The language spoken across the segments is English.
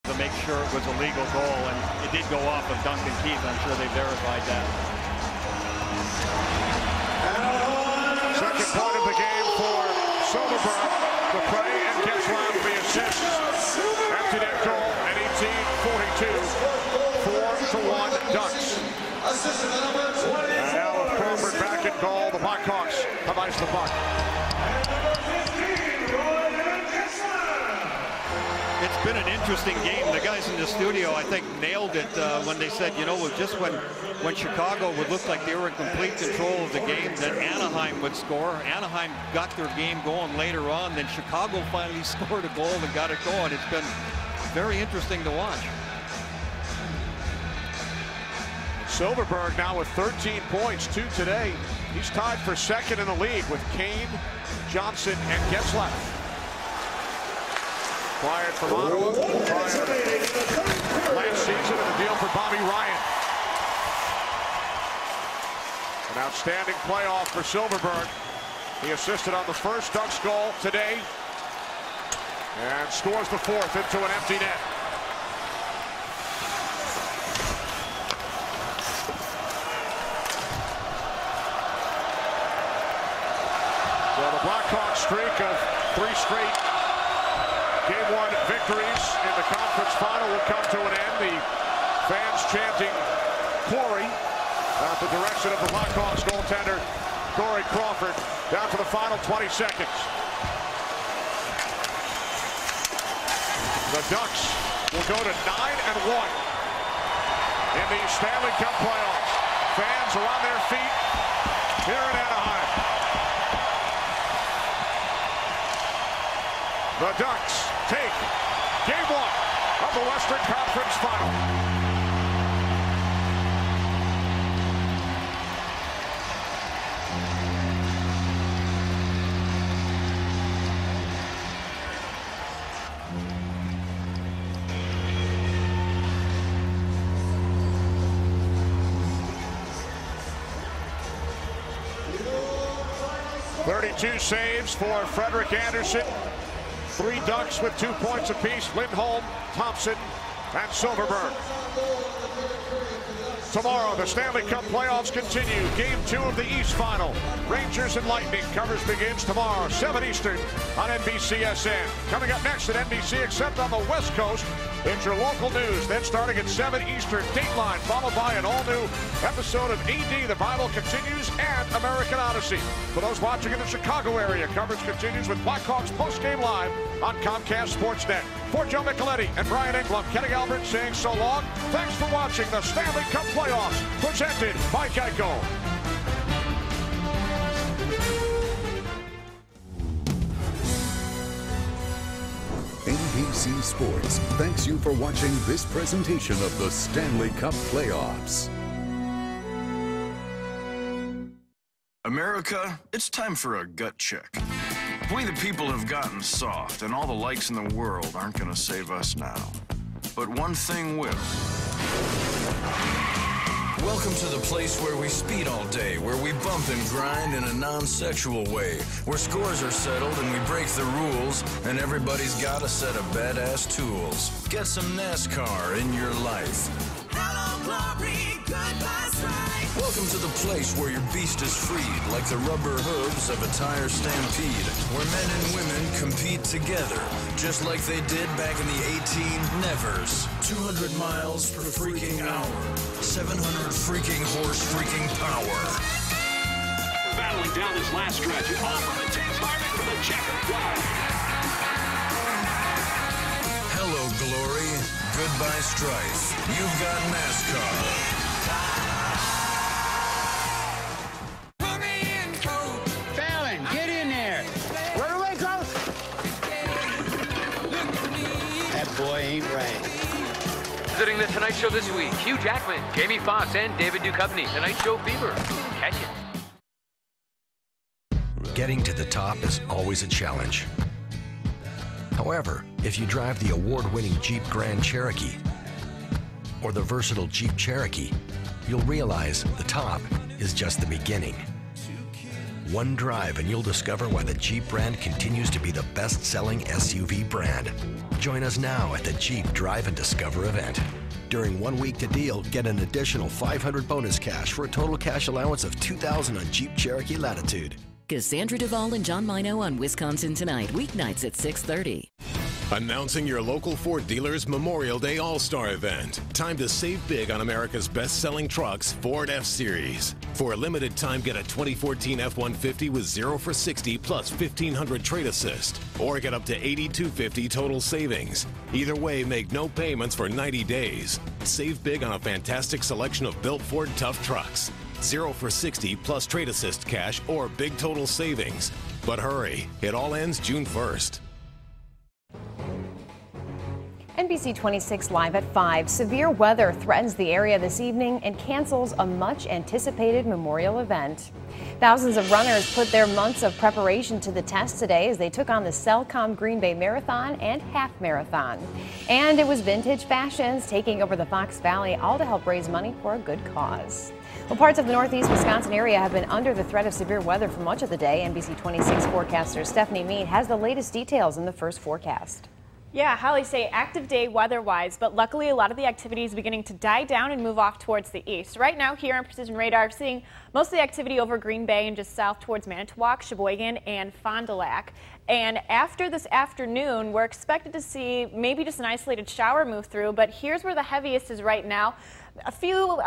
to make sure it was a legal goal, and it did go off of Duncan Keith. I'm sure they verified that. Second point of the game for Silverberg. The play and gets round the assist. Empty net goal at 18:42. 4-1 Ducks. And now with Crawford back in goal, the Blackhawks have iced the puck. It's been an interesting game. The guys in the studio, I think, nailed it when they said, you know, just when Chicago would look like they were in complete control of the game, that Anaheim would score. Anaheim got their game going later on, then Chicago finally scored a goal and got it going. It's been very interesting to watch. Silverberg now with 13 points, 2 today. He's tied for second in the league with Kane, Johnson, and Getzlaf. Quiet from Ottawa. Last season in the deal for Bobby Ryan. An outstanding playoff for Silverberg. He assisted on the first Ducks goal today and scores the fourth into an empty net. So the Blackhawks streak of 3 straight Game 1 victories in the conference final will come to an end. The fans chanting Corey at the direction of the Blackhawks goaltender Corey Crawford. Down to the final 20 seconds. The Ducks will go to 9-1 in the Stanley Cup playoffs. Fans are on their feet here in Anaheim. The Ducks take Game 1 of the Western Conference Final. Two saves for Frederick Anderson. 3 Ducks with 2 points apiece. Lindholm, Thompson, and Silverberg. Tomorrow, the Stanley Cup playoffs continue. Game 2 of the East Final. Rangers and Lightning. Coverage begins tomorrow, 7 Eastern on NBCSN. Coming up next at NBC, except on the West Coast, it's your local news. Then starting at 7 Eastern, Dateline, followed by an all-new episode of AD, The Bible Continues, and American Odyssey. For those watching in the Chicago area, coverage continues with Blackhawks post-game live on Comcast Sportsnet. For Joe Micheletti and Brian Englund, Kenny Albert saying so long. Thanks for watching the Stanley Cup playoffs, presented by Geico. NBC Sports thanks you for watching this presentation of the Stanley Cup playoffs. America, it's time for a gut check. We the people have gotten soft, and all the likes in the world aren't going to save us now. But one thing will. Welcome to the place where we speed all day, where we bump and grind in a non-sexual way, where scores are settled and we break the rules, and everybody's got a set of badass tools. Get some NASCAR in your life. Hello, glory, goodbye, strife. Welcome to the place where your beast is freed, like the rubber hooves of a tire stampede, where men and women compete together, just like they did back in the 18-nevers. 200 miles per freaking hour, 700 freaking horse freaking power. Battling down this last stretch, and all from the James Harden for the checkered flag. Hello, glory. Goodbye, strife. You've got NASCAR. Fallon, get in there. Where do we go? That boy ain't right. Visiting the Tonight Show this week, Hugh Jackman, Jamie Foxx, and David Duchovny. Tonight Show fever. Catch it. Getting to the top is always a challenge. However, if you drive the award-winning Jeep Grand Cherokee or the versatile Jeep Cherokee, you'll realize the top is just the beginning. One drive and you'll discover why the Jeep brand continues to be the best-selling SUV brand. Join us now at the Jeep Drive and Discover event. During 1 week to deal, get an additional $500 bonus cash for a total cash allowance of $2,000 on Jeep Cherokee Latitude. Cassandra Duvall and John Mino on Wisconsin Tonight, weeknights at 6:30. Announcing your local Ford dealer's Memorial Day All-Star event. Time to save big on America's best-selling trucks, Ford F-Series. For a limited time, get a 2014 F-150 with 0 for 60 plus 1,500 trade assist. Or get up to $8,250 total savings. Either way, make no payments for 90 days. Save big on a fantastic selection of built Ford tough trucks. 0 for 60 plus trade assist cash or big total savings. But hurry, it all ends June 1st. NBC 26 live at 5. Severe weather threatens the area this evening and cancels a much-anticipated memorial event. Thousands of runners put their months of preparation to the test today as they took on the Cellcom Green Bay Marathon and Half Marathon. And it was vintage fashions taking over the Fox Valley, all to help raise money for a good cause. Well, parts of the northeast Wisconsin area have been under the threat of severe weather for much of the day. NBC 26 forecaster Stephanie Mead has the latest details in the first forecast. Yeah, Holly, say active day weather-wise, but luckily a lot of the activity is beginning to die down and move off towards the east. Right now here on Precision Radar, seeing most of the activity over Green Bay and just south towards Manitowoc, Sheboygan, and Fond du Lac. And after this afternoon, we're expected to see maybe just an isolated shower move through, but here's where the heaviest is right now. A few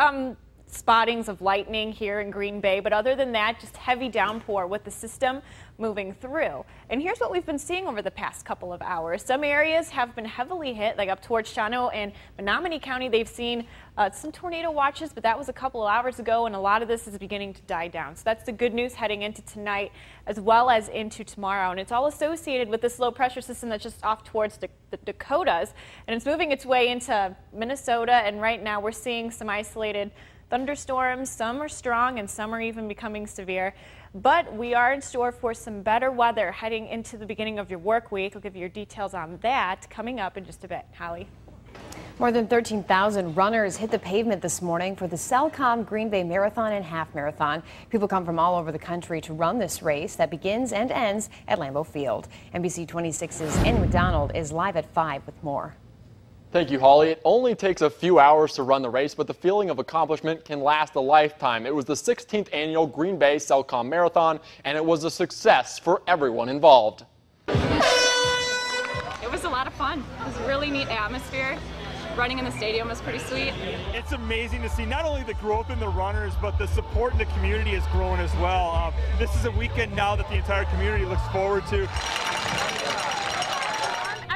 spottings of lightning here in Green Bay, but other than that, just heavy downpour with the system moving through. And here's what we've been seeing over the past couple of hours. Some areas have been heavily hit, like up towards Shawano and Menominee County. They've seen some tornado watches, but that was a couple of hours ago, and a lot of this is beginning to die down. So that's the good news heading into tonight as well as into tomorrow. And it's all associated with this low pressure system that's just off towards the Dakotas, and it's moving its way into Minnesota. And right now we're seeing some isolated thunderstorms. Some are strong and some are even becoming severe. But we are in store for some better weather heading into the beginning of your work week. I'll give you your details on that coming up in just a bit. Holly. More than 13,000 runners hit the pavement this morning for the Cellcom Green Bay Marathon and Half Marathon. People come from all over the country to run this race that begins and ends at Lambeau Field. NBC 26's Andy McDonald is live at 5 with more. Thank you, Holly. It only takes a few hours to run the race, but the feeling of accomplishment can last a lifetime. It was the 16th annual Green Bay Cellcom Marathon, and it was a success for everyone involved. It was a lot of fun. It was a really neat atmosphere. Running in the stadium was pretty sweet. It's amazing to see not only the growth in the runners, but the support in the community has grown as well. This is a weekend now that the entire community looks forward to.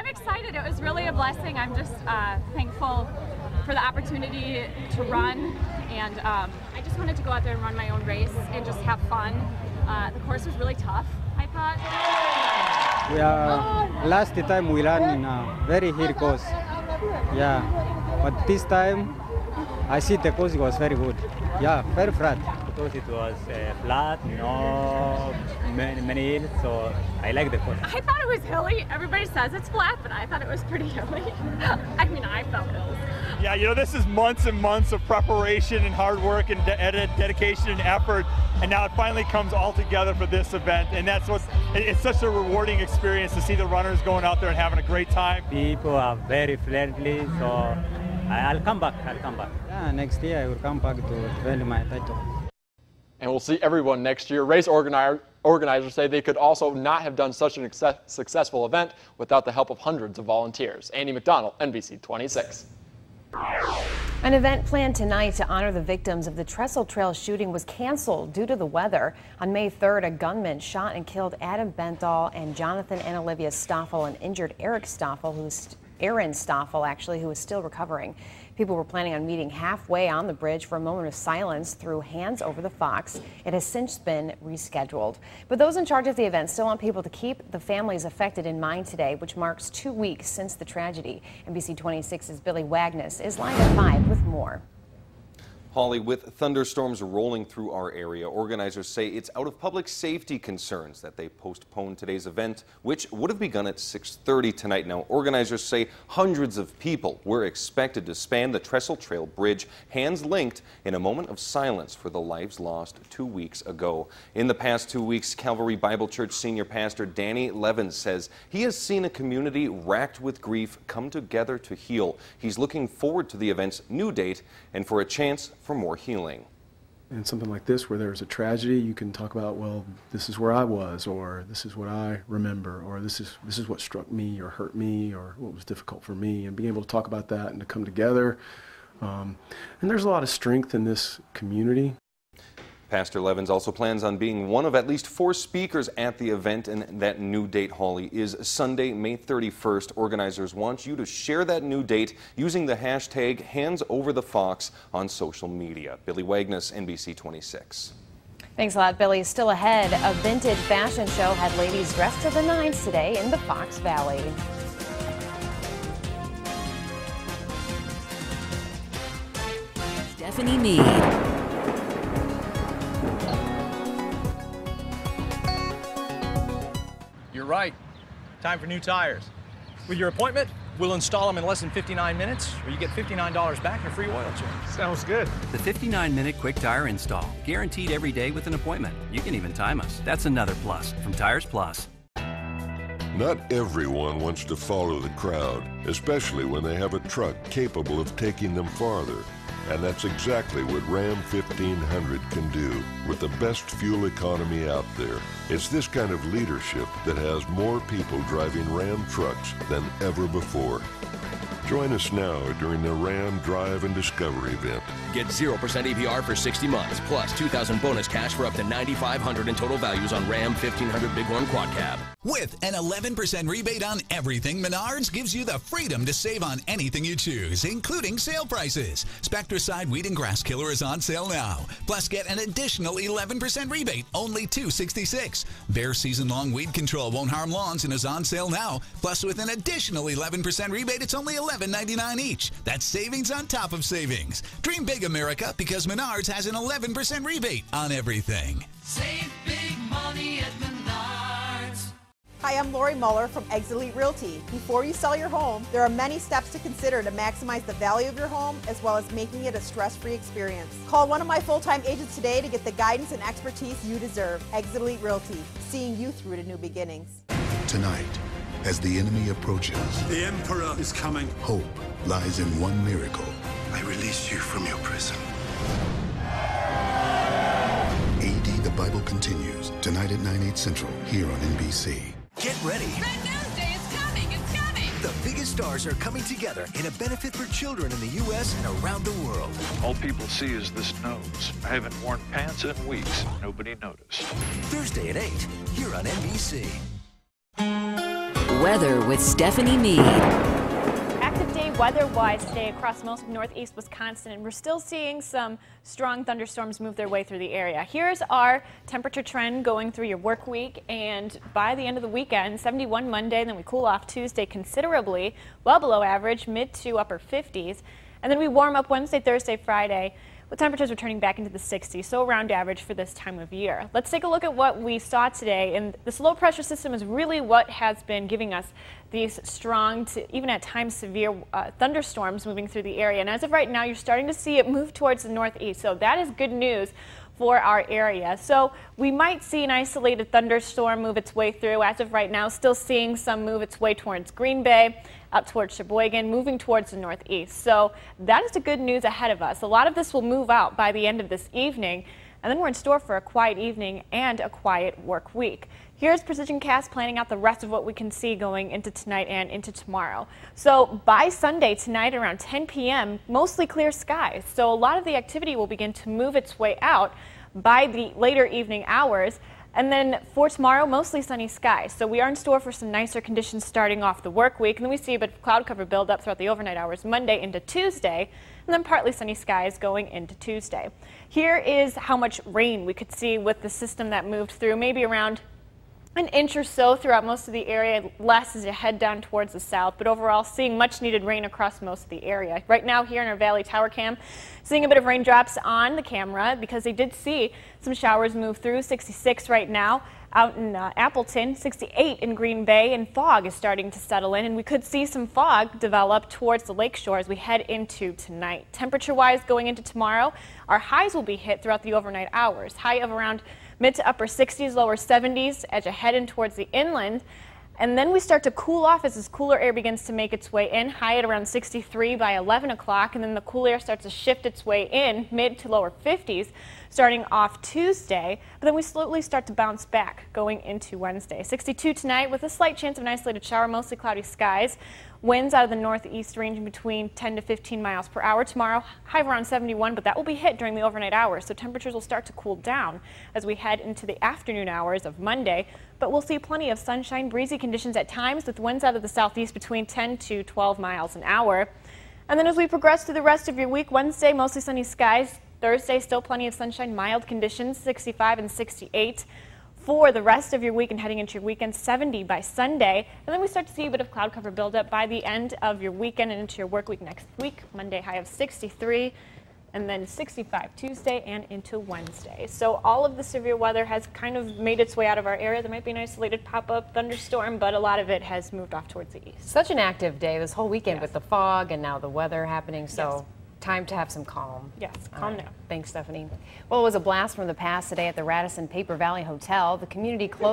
Excited. It was really a blessing. I'm just thankful for the opportunity to run, and I just wanted to go out there and run my own race and just have fun. The course was really tough, I thought. Yeah, last time we ran in a very hilly course. Yeah, but this time I see the course was very good. Yeah, very flat. Because it was flat, no many hills, so I like the course. I thought it was hilly. Everybody says it's flat, but I thought it was pretty hilly. I mean, I felt hills. Yeah, you know, this is months and months of preparation and hard work and dedication and effort, and now it finally comes all together for this event, and that's it's such a rewarding experience to see the runners going out there and having a great time. People are very friendly, so I'll come back. Yeah, next year I will come back to defend my title. And we'll see everyone next year. Race organizers say they could also not have done such an successful event without the help of hundreds of volunteers. Andy McDonald, NBC 26. An event planned tonight to honor the victims of the Trestle Trail shooting was canceled due to the weather. On May 3rd, a gunman shot and killed Adam Benthal and Jonathan and Olivia Stoffel and injured Aaron Stoffel, who is still recovering. People were planning on meeting halfway on the bridge for a moment of silence through Hands Over the Fox. It has since been rescheduled. But those in charge of the event still want people to keep the families affected in mind today, which marks 2 weeks since the tragedy. NBC 26's Billy Wagnus is live at 5 with more. Holly, with thunderstorms rolling through our area, organizers say it's out of public safety concerns that they postponed today's event, which would have begun at 6:30 tonight. Now, organizers say hundreds of people were expected to span the Trestle Trail Bridge, hands linked, in a moment of silence for the lives lost 2 weeks ago. In the past 2 weeks, Calvary Bible Church senior pastor Danny Levins says he has seen a community racked with grief come together to heal. He's looking forward to the event's new date and for a chance for more healing. In something like this, where there's a tragedy, you can talk about, well, this is where I was, or this is what I remember, or this is what struck me or hurt me, or what was difficult for me, and being able to talk about that and to come together. And there's a lot of strength in this community. Pastor Levins also plans on being one of at least 4 speakers at the event, and that new date, Holly, is Sunday, May 31st. Organizers want you to share that new date using the hashtag #HandsOverTheFox on social media. Billy Wagner, NBC 26. Thanks a lot, Billy. Still ahead, a vintage fashion show had ladies dressed to the nines today in the Fox Valley. Stephanie Meade. You're right. Time for new tires. With your appointment, we'll install them in less than 59 minutes, or you get $59 back and a free oil change. Sounds good. The 59-minute quick tire install, guaranteed every day with an appointment. You can even time us. That's another plus from Tires Plus. Not everyone wants to follow the crowd, especially when they have a truck capable of taking them farther. And that's exactly what Ram 1500 can do with the best fuel economy out there. It's this kind of leadership that has more people driving Ram trucks than ever before. Join us now during the Ram Drive and Discover event. Get 0% APR for 60 months, plus $2,000 bonus cash for up to $9,500 in total values on Ram 1500 Bighorn Quad Cab. With an 11% rebate on everything, Menards gives you the freedom to save on anything you choose, including sale prices. Spectracide Weed and Grass Killer is on sale now. Plus, get an additional 11% rebate, only $266. Bear season-long weed control won't harm lawns and is on sale now. Plus, with an additional 11% rebate, it's only $11.99 each. That's savings on top of savings. Dream big, America, because Menards has an 11% rebate on everything. Save big money at Menards. Hi, I'm Lori Muller from Eggs Elite Realty. Before you sell your home, there are many steps to consider to maximize the value of your home as well as making it a stress-free experience. Call one of my full-time agents today to get the guidance and expertise you deserve. Eggs Elite Realty, seeing you through to new beginnings. Tonight, as the enemy approaches, the Emperor is coming. Hope lies in one miracle. I release you from your prison. AD The Bible continues tonight at 9/8 Central here on NBC. Get ready. Red Nose Day is coming, it's coming. The biggest stars are coming together in a benefit for children in the U.S. and around the world. All people see is this nose. I haven't worn pants in weeks. Nobody noticed. Thursday at 8 here on NBC. Weather with Stephanie Meade. Active day weather-wise today across most of northeast Wisconsin, and we're still seeing some strong thunderstorms move their way through the area. Here's our temperature trend going through your work week, and by the end of the weekend, 71 Monday, then we cool off Tuesday considerably, well below average, mid to upper 50s, and then we warm up Wednesday, Thursday, Friday, with temperatures returning back into the 60s, so around average for this time of year. Let's take a look at what we saw today, and this low pressure system is really what has been giving us these strong to even at times severe thunderstorms moving through the area. And as of right now, you're starting to see it move towards the northeast, so that is good news for our area. So we might see an isolated thunderstorm move its way through. As of right now, still seeing some move its way towards Green Bay, up towards Sheboygan, moving towards the northeast. So that is the good news ahead of us. A lot of this will move out by the end of this evening, and then we're in store for a quiet evening and a quiet work week. Here's Precision Cast planning out the rest of what we can see going into tonight and into tomorrow. So by Sunday tonight around 10 p.m., mostly clear skies. So a lot of the activity will begin to move its way out by the later evening hours. And then for tomorrow, mostly sunny skies. So we are in store for some nicer conditions starting off the work week. And then we see a bit of cloud cover build up throughout the overnight hours Monday into Tuesday, and then partly sunny skies going into Tuesday. Here is how much rain we could see with the system that moved through, maybe around an inch or so throughout most of the area, less as you head down towards the south, but overall seeing much needed rain across most of the area. Right now here in our Valley Tower cam, seeing a bit of raindrops on the camera because they did see some showers move through. 66 right now out in Appleton, 68 in Green Bay, and fog is starting to settle in, and we could see some fog develop towards the lake shore as we head into tonight. Temperature-wise, going into tomorrow, our highs will be hit throughout the overnight hours. High of around mid to upper 60s, lower 70s as you head in towards the inland. And then we start to cool off as this cooler air begins to make its way in, high at around 63 by 11 o'clock, and then the cool air starts to shift its way in, mid to lower 50s, starting off Tuesday, but then we slowly start to bounce back going into Wednesday. 62 tonight with a slight chance of an isolated shower, mostly cloudy skies. Winds out of the northeast ranging between 10 to 15 miles per hour. Tomorrow, high of around 71, but that will be hit during the overnight hours, so temperatures will start to cool down as we head into the afternoon hours of Monday. But we'll see plenty of sunshine, breezy conditions at times with winds out of the southeast between 10 to 12 miles an hour. And then as we progress through the rest of your week, Wednesday, mostly sunny skies. Thursday, still plenty of sunshine, mild conditions, 65 and 68. For the rest of your week and heading into your weekend, 70 by Sunday. And then we start to see a bit of cloud cover buildup by the end of your weekend and into your work week next week. Monday, high of 63, and then 65 Tuesday and into Wednesday. So all of the severe weather has kind of made its way out of our area. There might be an isolated pop-up thunderstorm, but a lot of it has moved off towards the east. Such an active day this whole weekend with the fog and now the weather happening. So time to have some calm. Yes, calm down. Thanks, Stephanie. Well, it was a blast from the past today at the Radisson Paper Valley Hotel. The community closed